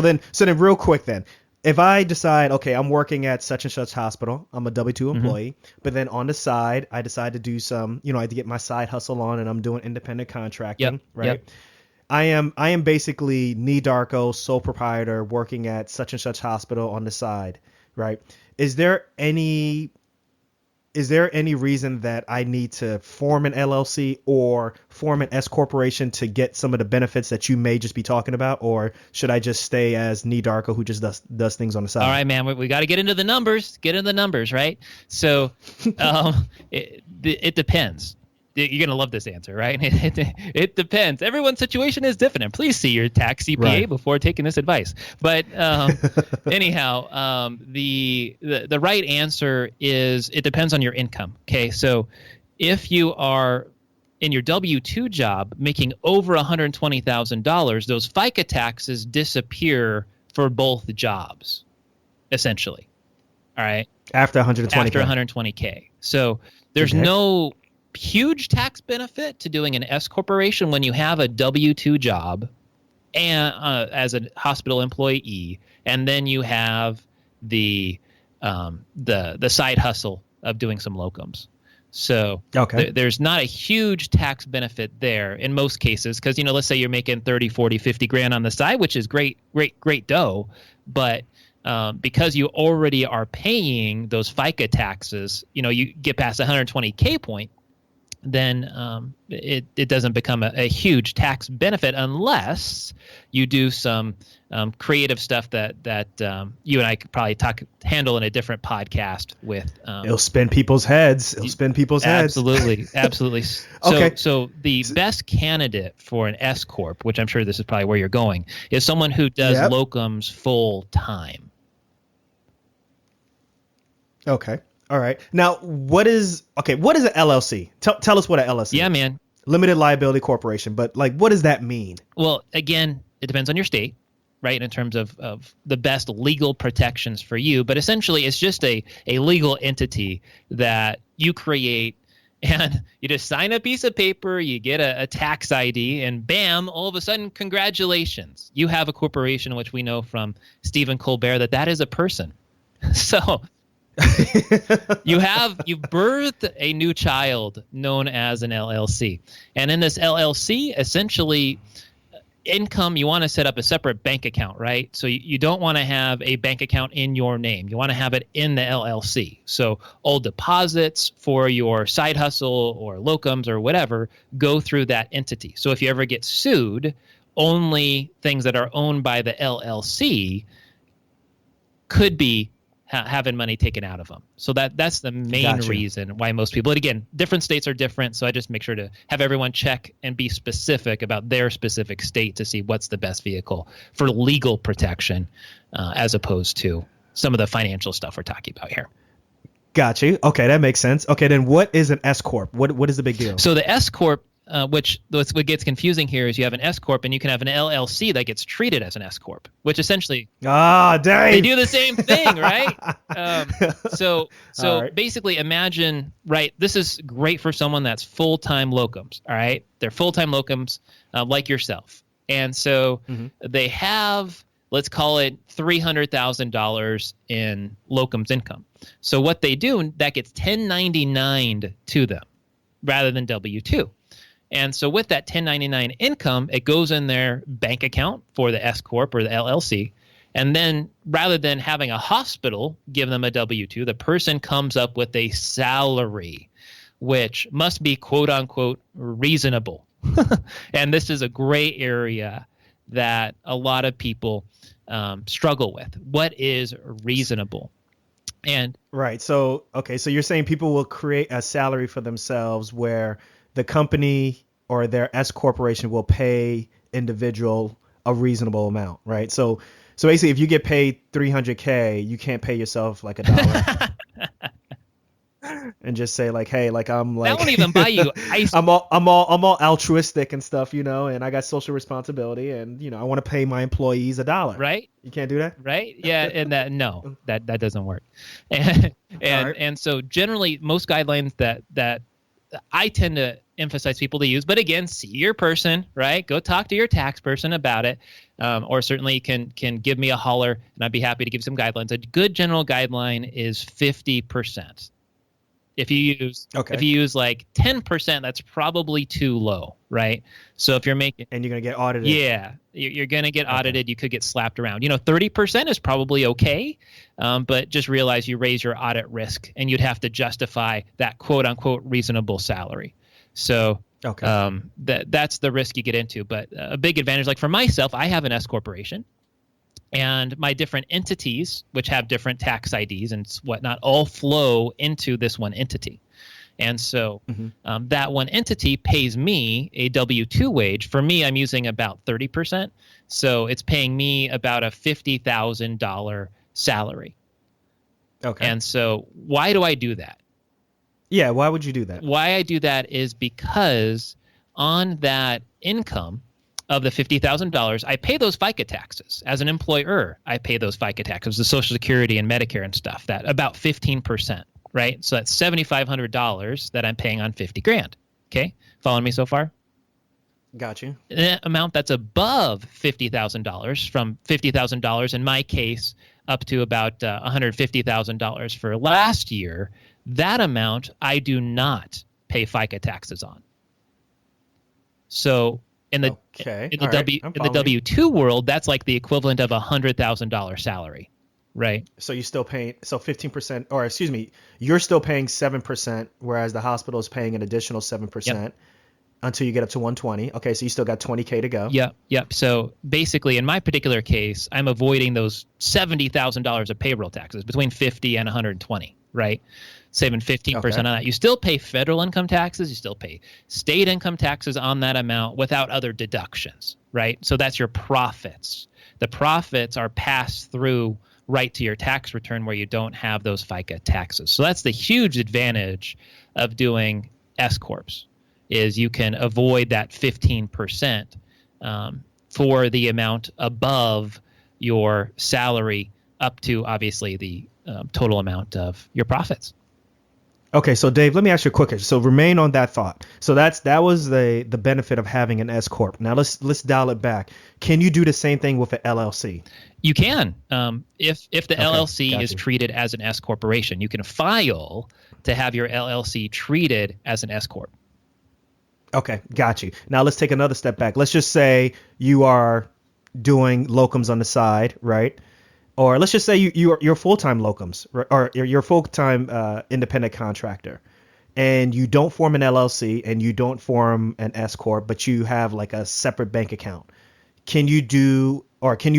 S3: then real quick then, if I decide, okay, I'm working at such and such hospital, I'm a W-2 employee, but then on the side, I decide to do some, I had to get my side hustle on, and I'm doing independent contracting, right? Yep. I am basically Nee Darko, sole proprietor, working at such and such hospital on the side, right? Is there any reason that I need to form an LLC or form an S corporation to get some of the benefits that you may just be talking about, or should I just stay as Nee Darko, who just does things on the side?
S4: All right, man, we got to get into the numbers. Get into the numbers, right? So it depends. You're going to love this answer, right? It depends. Everyone's situation is different. And please see your tax CPA before taking this advice. But anyhow, the right answer is it depends on your income. Okay, so if you are in your W-2 job making over $120,000, those FICA taxes disappear for both jobs, essentially. All right?
S3: After 120K.
S4: So there's no huge tax benefit to doing an S corporation when you have a W-2 job and as a hospital employee, and then you have the side hustle of doing some locums. So there's not a huge tax benefit there in most cases, because let's say you're making 30, 40, 50 grand on the side, which is great dough, but because you already are paying those FICA taxes, you get past the 120K point, then it doesn't become a huge tax benefit unless you do some creative stuff that you and I could probably handle in a different podcast with.
S3: It'll spin people's heads.
S4: Absolutely. So the best candidate for an S corp, which I'm sure this is probably where you're going, is someone who does locums full time.
S3: Okay. All right. Now, what is an LLC? Tell us what an LLC
S4: Yeah,
S3: is.
S4: man.
S3: Limited liability corporation. But like, what does that mean?
S4: Well, again, it depends on your state, right, in terms of the best legal protections for you. But essentially, it's just a legal entity that you create, and you just sign a piece of paper, you get a tax ID, and bam, all of a sudden, congratulations. You have a corporation, which we know from Stephen Colbert that is a person. So you birthed a new child known as an LLC. And in this LLC, essentially, income, you want to set up a separate bank account, right? So you don't want to have a bank account in your name. You want to have it in the LLC. So all deposits for your side hustle or locums or whatever go through that entity. So if you ever get sued, only things that are owned by the LLC could be having money taken out of them. So that's the main reason why most people, and again, different states are different. So I just make sure to have everyone check and be specific about their specific state to see what's the best vehicle for legal protection, as opposed to some of the financial stuff we're talking about here.
S3: Got you. Okay, that makes sense. Okay, then what is an S corp? What is the big deal?
S4: So the S corp, what gets confusing here is you have an S corp and you can have an LLC that gets treated as an S corp, which essentially they do the same thing, right? So right. Basically, imagine, right? This is great for someone that's full-time locums. All right, they're full-time locums like yourself, and so they have, let's call it $300,000 in locums income. So what they do, that gets 1099'd to them rather than W-2. And so with that 1099 income, it goes in their bank account for the S corp or the LLC. And then rather than having a hospital give them a W-2, the person comes up with a salary, which must be quote unquote reasonable. And this is a gray area that a lot of people struggle with. What is reasonable? And
S3: right. So you're saying people will create a salary for themselves where the company or their S corporation will pay individual a reasonable amount, right? So basically, if you get paid $300K, you can't pay yourself like $1 and just say like, hey, like I'm like
S4: that won't even buy you ice.
S3: I'm all altruistic and stuff, and I got social responsibility, and I want to pay my employees $1.
S4: Right?
S3: You can't do that,
S4: right? Yeah, and that doesn't work. And so generally, most guidelines that I tend to emphasize people to use, but again, see your person, right? Go talk to your tax person about it, or certainly can give me a holler, and I'd be happy to give some guidelines. A good general guideline is 50%. If you use like 10%, that's probably too low, right? So if you're making,
S3: and you're gonna get audited,
S4: yeah, you're gonna get audited. You could get slapped around. 30% is probably okay, but just realize you raise your audit risk, and you'd have to justify that quote unquote reasonable salary. So that's the risk you get into. But a big advantage, like for myself, I have an S corporation. And my different entities, which have different tax IDs and whatnot, all flow into this one entity. And so that one entity pays me a W-2 wage. For me, I'm using about 30%. So it's paying me about a $50,000 salary. Okay. And so why do I do that?
S3: Yeah, why would you do that?
S4: Why I do that is because on that income of the $50,000, I pay those FICA taxes. As an employer, I pay those FICA taxes, the Social Security and Medicare and stuff, that about 15%, right? So that's $7,500 that I'm paying on $50,000. Okay, following me so far?
S3: Got you.
S4: An amount that's above $50,000, from $50,000 in my case up to about $150,000 for last year, that amount I do not pay FICA taxes on. So in the W-2 world, that's like the equivalent of $100,000 salary, right?
S3: So you're still paying 15%, or excuse me, you're still paying 7%, whereas the hospital is paying an additional 7% until you get up to 120. Okay, so you still got $20K to go.
S4: Yep. So basically, in my particular case, I'm avoiding those $70,000 of payroll taxes, between 50 and 120, right? Saving 15% on that. You still pay federal income taxes. You still pay state income taxes on that amount without other deductions, right? So that's your profits. The profits are passed through right to your tax return where you don't have those FICA taxes. So that's the huge advantage of doing S corps, is you can avoid that 15% for the amount above your salary up to obviously the total amount of your profits.
S3: Okay, so Dave, let me ask you a quick question. So remain on that thought. So that was the benefit of having an S corp. Now let's dial it back. Can you do the same thing with an LLC?
S4: You can. If the LLC
S3: got
S4: is
S3: you.
S4: treated as an S corporation, you can file to have your LLC treated as an S corp.
S3: Okay, got you. Now let's take another step back. Let's just say you are doing locums on the side, right? Or let's just say you're full-time locums, right? Or you're full-time independent contractor, and you don't form an LLC and you don't form an S corp, but you have like a separate bank account. Can you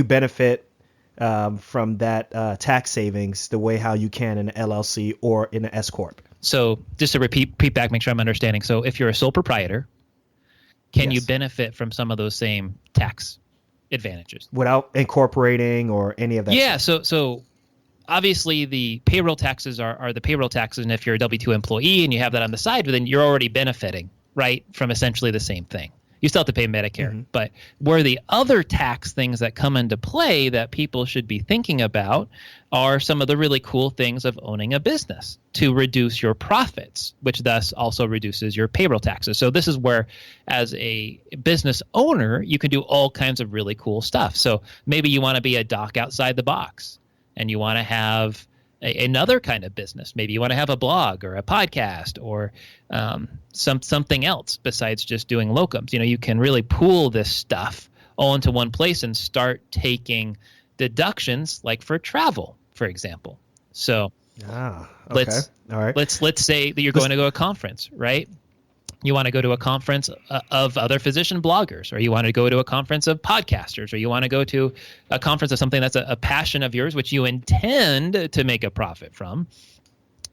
S3: benefit from that tax savings the way how you can in an LLC or in an S corp?
S4: So just to repeat back, make sure I'm understanding. So if you're a sole proprietor, can you
S3: Yes.
S4: benefit from some of those same tax advantages
S3: Without incorporating or any of that?
S4: Yeah.
S3: stuff?
S4: So obviously the payroll taxes are the payroll taxes. And if you're a W-2 employee and you have that on the side, then you're already benefiting, right, from essentially the same thing. You still have to pay Medicare. But where the other tax things that come into play that people should be thinking about are some of the really cool things of owning a business to reduce your profits, which thus also reduces your payroll taxes. So this is where, as a business owner, you can do all kinds of really cool stuff. So maybe you want to be a doc outside the box and you want to have another kind of business. Maybe you want to have a blog or a podcast or something else besides just doing locums. You know, you can really pool this stuff all into one place and start taking deductions, like for travel, for example. So
S3: Okay. All right.
S4: let's say that you're going to go to a conference, right? You want to go to a conference of other physician bloggers, or you want to go to a conference of podcasters, or you want to go to a conference of something that's a passion of yours, which you intend to make a profit from.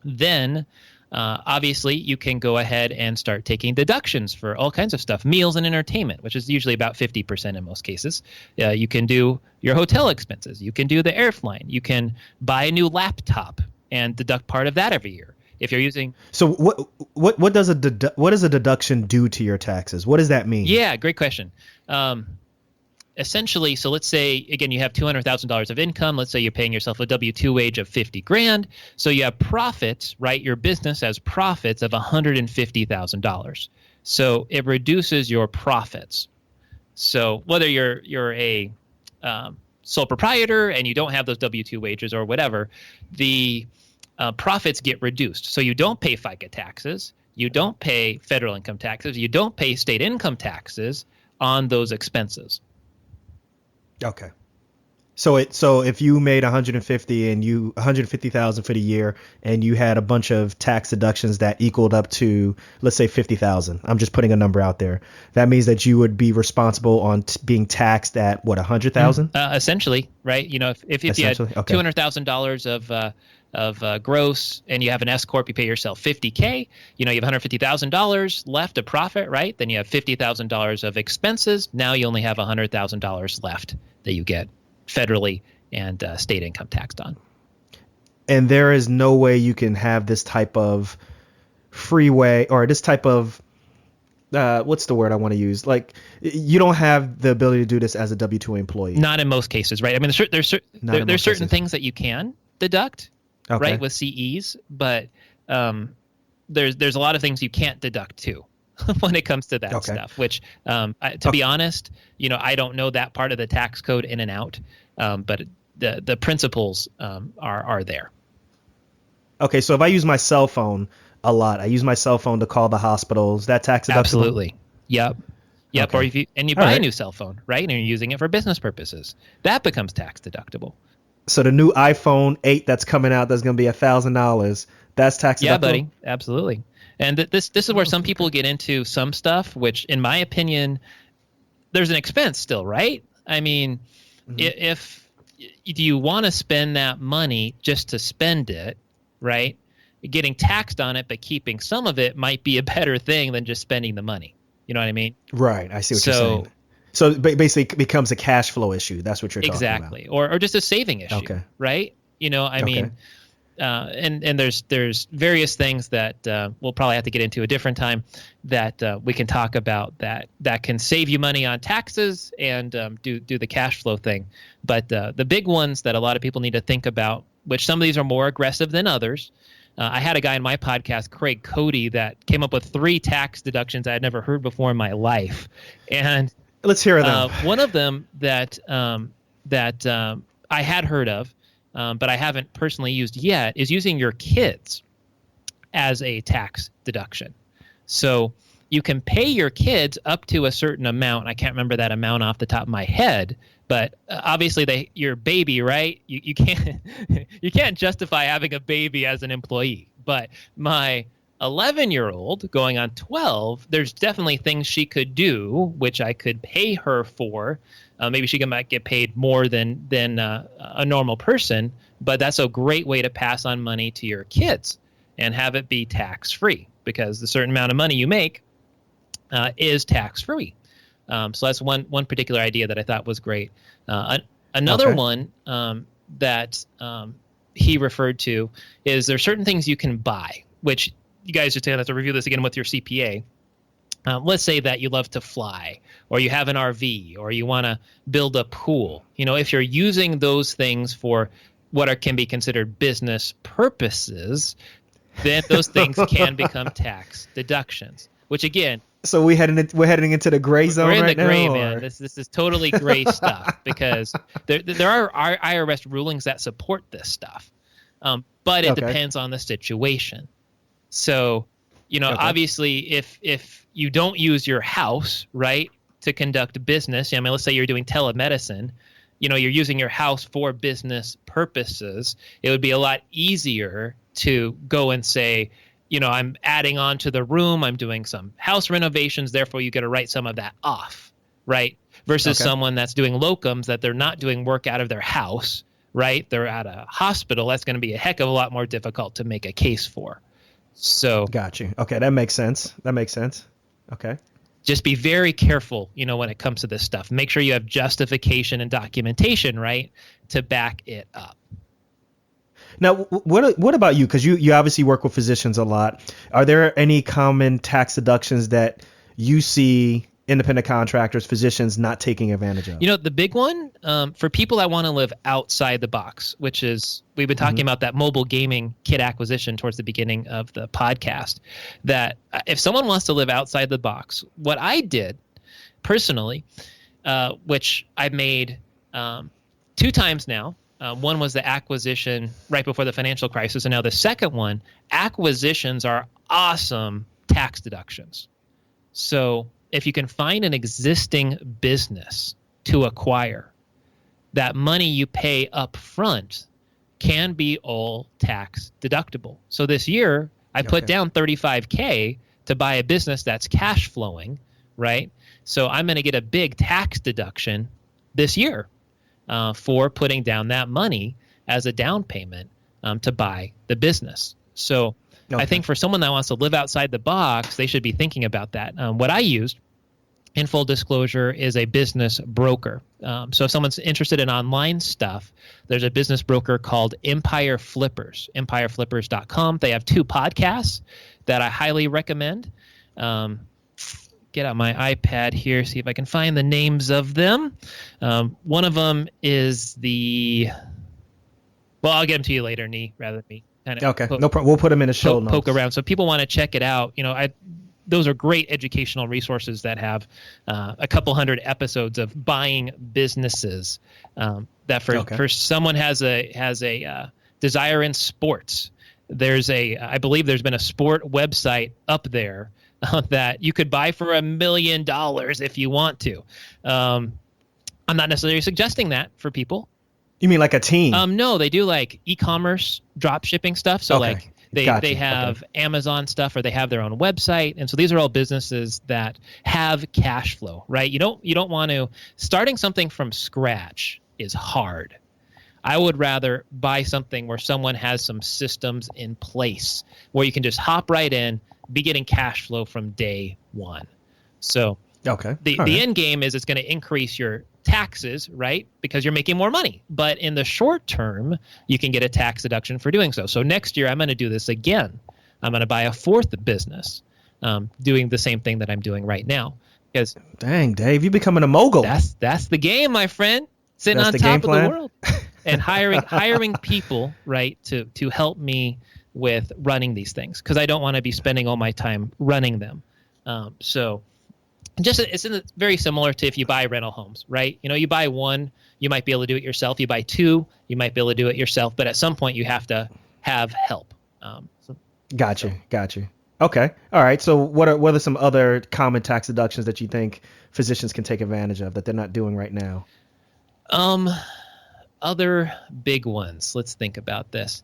S4: Then obviously you can go ahead and start taking deductions for all kinds of stuff, meals and entertainment, which is usually about 50% in most cases. You can do your hotel expenses. You can do the airline. You can buy a new laptop and deduct part of that every year. If you're using
S3: So what does a deduction do to your taxes? What does that mean?
S4: Yeah, great question. Essentially, so let's say, again, you have $200,000 of income. Let's say you're paying yourself a W-2 wage of $50,000. So you have profits, right? Your business has profits of $150,000. So it reduces your profits. So whether you're a sole proprietor and you don't have those W-2 wages or whatever, the profits get reduced. So you don't pay FICA taxes, you don't pay federal income taxes, you don't pay state income taxes on those expenses.
S3: Okay. So if you made 150,000 for the year and you had a bunch of tax deductions that equaled up to, let's say 50,000. I'm just putting a number out there. That means that you would be responsible on being taxed at what, 100,000?
S4: Essentially, right? You know, if you had
S3: Okay.
S4: $200,000 of gross and you have an S corp, you pay yourself $50K. You know, you have $150,000 left of profit, right? Then you have $50,000 of expenses. Now you only have $100,000 left that you get federally and state income taxed on.
S3: And there is no way you can have this type of freeway or this type of what's the word I want to use? Like, you don't have the ability to do this as a W-2 employee.
S4: Not in most cases, right? I mean, there's certain
S3: cases.
S4: things that you can deduct, right, with CEs, but there's a lot of things you can't deduct too when it comes to that stuff. Which, to be honest, you know, I don't know that part of the tax code in and out, but the principles are there.
S3: Okay, so if I use my cell phone a lot, I use my cell phone to call the hospitals, that tax deductible?
S4: Absolutely. Yep.
S3: Okay.
S4: Or if you buy a new cell phone, right, and you're using it for business purposes, that becomes tax deductible.
S3: So the new iPhone 8 that's coming out, that's going to be $1,000. That's tax deductible?
S4: Yeah, buddy. Absolutely. And this is where some people get into some stuff, which, in my opinion, there's an expense still, right? I mean, if you want to spend that money just to spend it, right, getting taxed on it but keeping some of it might be a better thing than just spending the money. You know what I mean?
S3: Right. I see what you're saying. So basically it becomes a cash flow issue. That's what you're talking about.
S4: Exactly. Or just a saving issue.
S3: Okay.
S4: Right? I mean, and there's various things that we'll probably have to get into a different time that we can talk about that can save you money on taxes and do the cash flow thing. But the big ones that a lot of people need to think about, which some of these are more aggressive than others. I had a guy in my podcast, Craig Cody, that came up with 3 tax deductions I had never heard before in my life. And
S3: let's hear them.
S4: One of them that I had heard of, but I haven't personally used yet, is using your kids as a tax deduction. So you can pay your kids up to a certain amount. I can't remember that amount off the top of my head, but obviously your baby, right? You can't you can't justify having a baby as an employee. But my 11-year-old going on 12, there's definitely things she could do which I could pay her for. Maybe she might get paid more than a normal person, but that's a great way to pass on money to your kids and have it be tax-free, because the certain amount of money you make is tax-free. So that's one particular idea that I thought was great. Another one that he referred to is there are certain things you can buy, which you guys just have to review this again with your CPA. Let's say that you love to fly, or you have an RV, or you want to build a pool. If you're using those things for what can be considered business purposes, then those things can become tax deductions, which again,
S3: so we're heading into the gray zone right now?
S4: We're in the gray, man. This is totally gray stuff, because there are IRS rulings that support this stuff, but it depends on the situation. So, obviously, if you don't use your house, right, to conduct business, let's say you're doing telemedicine, you're using your house for business purposes, it would be a lot easier to go and say, I'm adding on to the room, I'm doing some house renovations, therefore you get to write some of that off, right? Versus someone that's doing locums, that they're not doing work out of their house, right? They're at a hospital. That's going to be a heck of a lot more difficult to make a case for. So
S3: got you. Okay, that makes sense. Okay.
S4: Just be very careful, when it comes to this stuff. Make sure you have justification and documentation, right, to back it up.
S3: Now, what about you? Because you obviously work with physicians a lot. Are there any common tax deductions that you see independent contractors, physicians not taking advantage of?
S4: The big one for people that want to live outside the box, which is, we've been talking about that mobile gaming kit acquisition towards the beginning of the podcast, that if someone wants to live outside the box, what I did personally, which I made 2 times now. One was the acquisition right before the financial crisis, and now the second one, acquisitions are awesome tax deductions. So if you can find an existing business to acquire, that money you pay up front can be all tax deductible. So this year, I put down $35K to buy a business that's cash flowing, right? So I'm going to get a big tax deduction this year for putting down that money as a down payment to buy the business. So I think for someone that wants to live outside the box, they should be thinking about that. What I used, in full disclosure, is a business broker. So if someone's interested in online stuff, there's a business broker called Empire Flippers, empireflippers.com. They have 2 podcasts that I highly recommend. Get out my iPad here, see if I can find the names of them. One of them is I'll get them to you later, rather than me.
S3: No problem. We'll put them in the show notes.
S4: Poke around. So if people want to check it out, those are great educational resources that have a couple hundred episodes of buying businesses that for someone has a desire in sports. I believe there's been a sport website up there that you could buy for $1 million if you want to. I'm not necessarily suggesting that for people.
S3: You mean like a team?
S4: No, they do like e-commerce drop shipping stuff. So they have Amazon stuff, or they have their own website. And so these are all businesses that have cash flow, right? You don't want to, starting something from scratch is hard. I would rather buy something where someone has some systems in place where you can just hop right in, be getting cash flow from day one. So
S3: Okay.
S4: The end game is it's going to increase your taxes, right? Because you're making more money. But in the short term, you can get a tax deduction for doing so. So next year, I'm going to do this again. I'm going to buy a fourth business, doing the same thing that I'm doing right now. Because
S3: dang, Dave, you're becoming a mogul.
S4: That's the game, my friend. Sitting on top of the world and hiring people, right, to help me with running these things, because I don't want to be spending all my time running them. So it's very similar to if you buy rental homes, right? You buy one, you might be able to do it yourself. You buy two, you might be able to do it yourself. But at some point, you have to have help.
S3: Got you. Okay. All right. So what are some other common tax deductions that you think physicians can take advantage of that they're not doing right now?
S4: Other big ones. Let's think about this.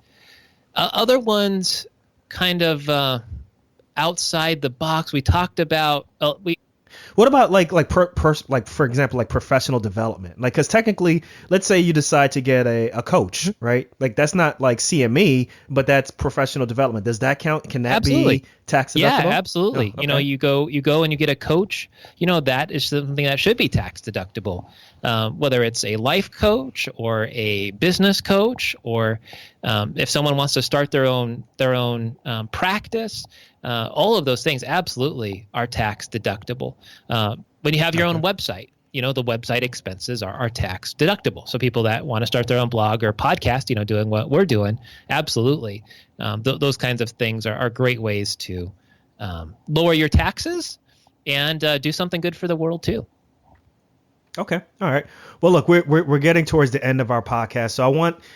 S4: Other ones kind of outside the box. We talked about
S3: What about like for example, like professional development? Like, because technically, let's say you decide to get a coach, right? Like that's not like CME, but that's professional development. Does that count? Can that be tax deductible?
S4: Yeah, absolutely. Oh, okay. You go and you get a coach. That is something that should be tax deductible. Whether it's a life coach or a business coach, or if someone wants to start their own practice. All of those things absolutely are tax deductible. When you have your own website, the website expenses are tax deductible. So people that want to start their own blog or podcast, doing what we're doing, absolutely. Those kinds of things are great ways to lower your taxes and do something good for the world too.
S3: Okay. All right. Well, look, we're getting towards the end of our podcast, so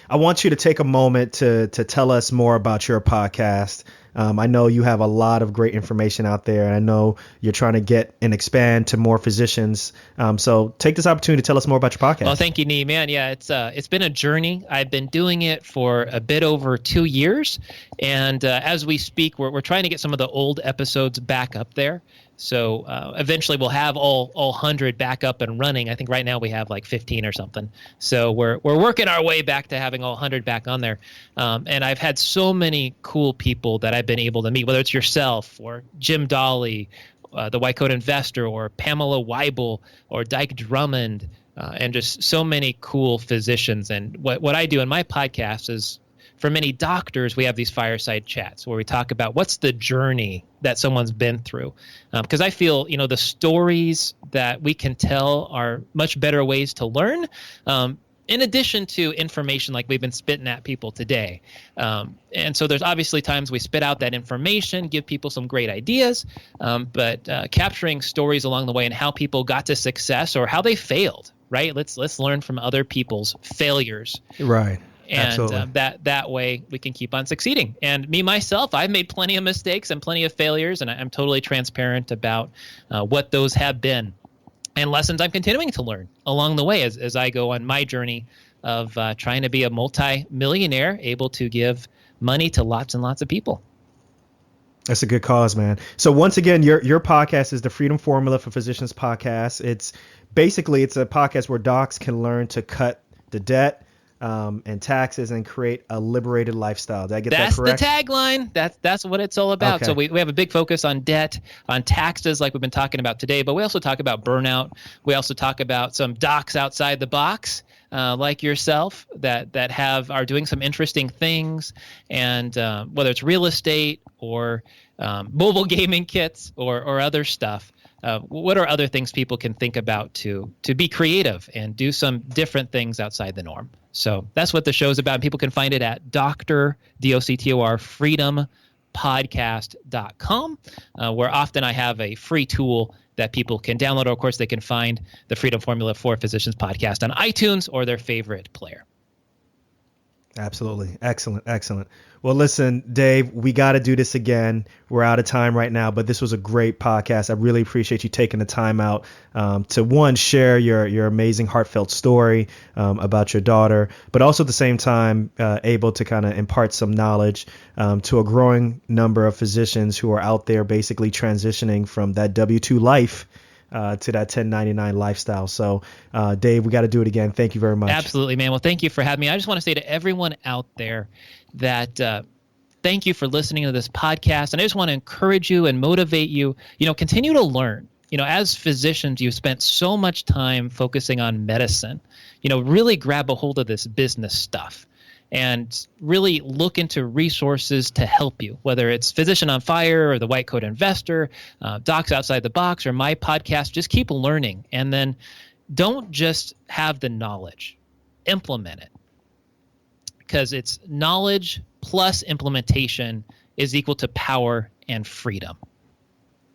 S3: I want you to take a moment to tell us more about your podcast. I know you have a lot of great information out there, and I know you're trying to get and expand to more physicians. So take this opportunity to tell us more about your podcast.
S4: Well, thank you, Nee. Man, yeah, it's been a journey. I've been doing it for a bit over 2 years, and as we speak, we're trying to get some of the old episodes back up there. So eventually we'll have all 100 back up and running. I think right now we have like 15 or something. So we're working our way back to having all 100 back on there. And I've had so many cool people that I've been able to meet, whether it's yourself or Jim Dolly, the White Coat Investor, or Pamela Weibel, or Dyke Drummond, and just so many cool physicians. And what I do in my podcast is, for many doctors, we have these fireside chats where we talk about what's the journey that someone's been through. Because I feel, the stories that we can tell are much better ways to learn, in addition to information like we've been spitting at people today. And so there's obviously times we spit out that information, give people some great ideas, but capturing stories along the way and how people got to success or how they failed, right? Let's learn from other people's failures.
S3: Right.
S4: And that way we can keep on succeeding. And me, myself, I've made plenty of mistakes and plenty of failures, and I'm totally transparent about what those have been and lessons I'm continuing to learn along the way as I go on my journey of trying to be a multi-millionaire, able to give money to lots and lots of people.
S3: That's a good cause, man. So once again, your podcast is the Freedom Formula for Physicians podcast. It's a podcast where docs can learn to cut the debt and taxes and create a liberated lifestyle. Did I get that correct?
S4: That's the tagline. That's what it's all about. Okay. So we have a big focus on debt, on taxes, like we've been talking about today, but we also talk about burnout. We also talk about some docs outside the box, like yourself, that are doing some interesting things, and whether it's real estate or mobile gaming kits or other stuff. What are other things people can think about to be creative and do some different things outside the norm? So that's what the show's about. People can find it at Dr. freedompodcast.com, where often I have a free tool that people can download. Or, of course, they can find the Freedom Formula for Physicians podcast on iTunes or their favorite player.
S3: Absolutely. Excellent. Well, listen, Dave, we got to do this again. We're out of time right now, but this was a great podcast. I really appreciate you taking the time out to share your amazing heartfelt story about your daughter, but also at the same time able to kind of impart some knowledge to a growing number of physicians who are out there basically transitioning from that W-2 life to that 1099 lifestyle. So, Dave, we got to do it again. Thank you very much.
S4: Absolutely, man. Well, thank you for having me. I just want to say to everyone out there that thank you for listening to this podcast. And I just want to encourage you and motivate you, continue to learn. as physicians, you've spent so much time focusing on medicine. Really grab a hold of this business stuff and really look into resources to help you, whether it's Physician on Fire or the White Coat Investor, Docs Outside the Box, or my podcast. Just keep learning, and then don't just have the knowledge, implement it, because it's knowledge plus implementation is equal to power and freedom.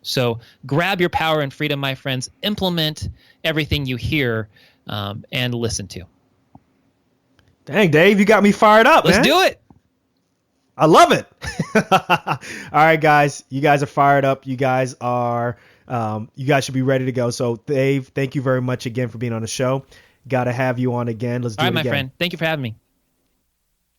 S4: So grab your power and freedom, my friends. Implement everything you hear and listen to.
S3: Dang, Dave, you got me fired up,
S4: Let's
S3: man.
S4: do it.
S3: I love it. All right, guys. You guys are fired up. You guys should be ready to go. So, Dave, thank you very much again for being on the show. Got to have you on again. Let's do it again.
S4: All right, my friend. Thank you for having me.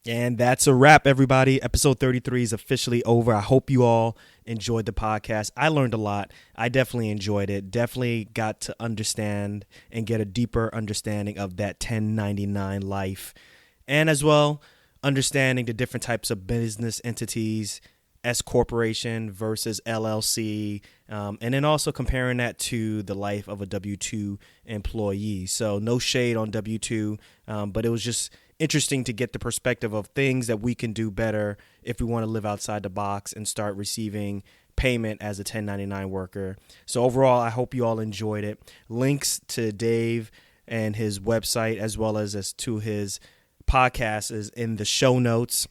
S1: And that's a wrap, everybody. Episode 33 is officially over. I hope you all enjoyed the podcast. I learned a lot. I definitely enjoyed it. Definitely got to understand and get a deeper understanding of that 1099 life. And as well, understanding the different types of business entities, S corporation versus LLC, and then also comparing that to the life of a W-2 employee. So no shade on W-2, but it was just interesting to get the perspective of things that we can do better if we want to live outside the box and start receiving payment as a 1099 worker. So overall, I hope you all enjoyed it. Links to Dave and his website as well as to his podcast is in the show notes.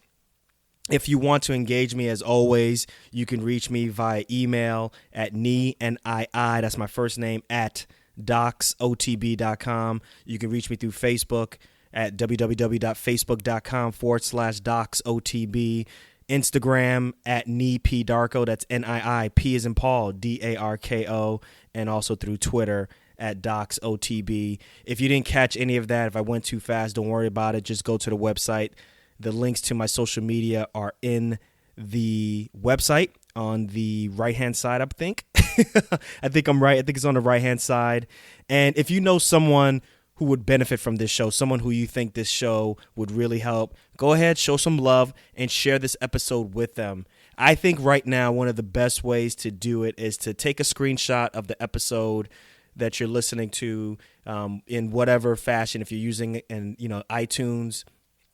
S1: If you want to engage me, as always, you can reach me via email at NII, that's my first name, at docsotb.com. You can reach me through Facebook at www.facebook.com/docsotb. Instagram at NiiPDarko, that's NII, P as in Paul, DARKO, and also through Twitter at docsotb. If you didn't catch any of that, if I went too fast, don't worry about it. Just go to the website. The links to my social media are in the website on the right-hand side, I think. I think I'm right. I think it's on the right-hand side. And if you know someone who would benefit from this show, someone who you think this show would really help, go ahead, show some love, and share this episode with them. I think right now one of the best ways to do it is to take a screenshot of the episode that you're listening to in whatever fashion. If you're using iTunes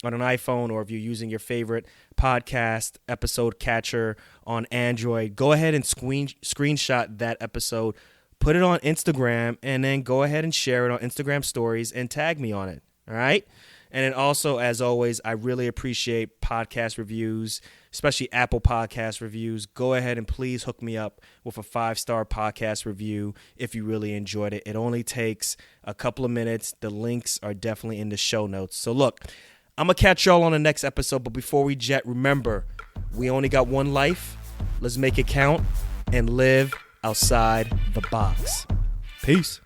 S1: on an iPhone, or if you're using your favorite podcast episode catcher on Android, go ahead and screenshot that episode, put it on Instagram, and then go ahead and share it on Instagram stories and tag me on it. All right. And then also, as always, I really appreciate podcast reviews, especially Apple Podcast reviews. Go ahead and please hook me up with a 5-star podcast review if you really enjoyed it. It only takes a couple of minutes. The links are definitely in the show notes. So look, I'm going to catch y'all on the next episode. But before we jet, remember, we only got one life. Let's make it count and live outside the box. Peace.